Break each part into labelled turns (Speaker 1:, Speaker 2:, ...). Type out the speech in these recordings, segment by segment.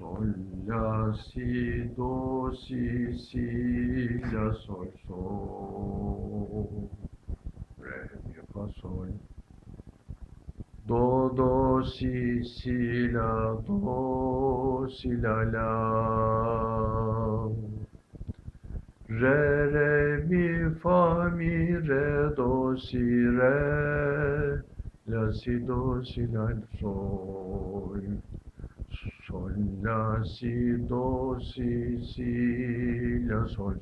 Speaker 1: sol, la, si, do, si, la, sol, re, mi, fa, sol. Do, si, la, do, si, la. Re, mi, fa, mi, re, do, si, re. La, si, do, si, la, sol. Sol, la, si, do, si, la, sol.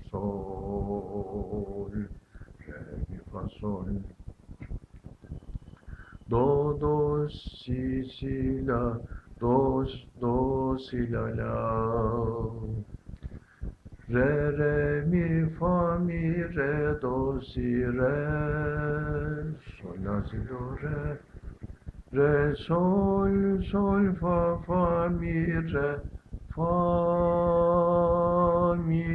Speaker 1: Re, mi, fa, sol. Do, si, la, do, si, la. Re, mi, fa, mi, re, do, si, re. Sol, la, si, do, re. Re, sol, fa, mi, re. Fa, mi,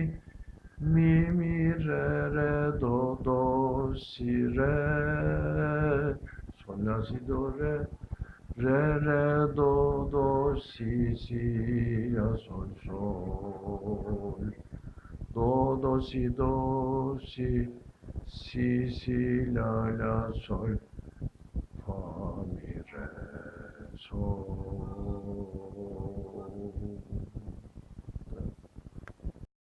Speaker 1: re, do, si, re. Sol, la, si, do, re. Re, do, si, la, sol. Do, si, la, sol. Fa, mi, re, sol.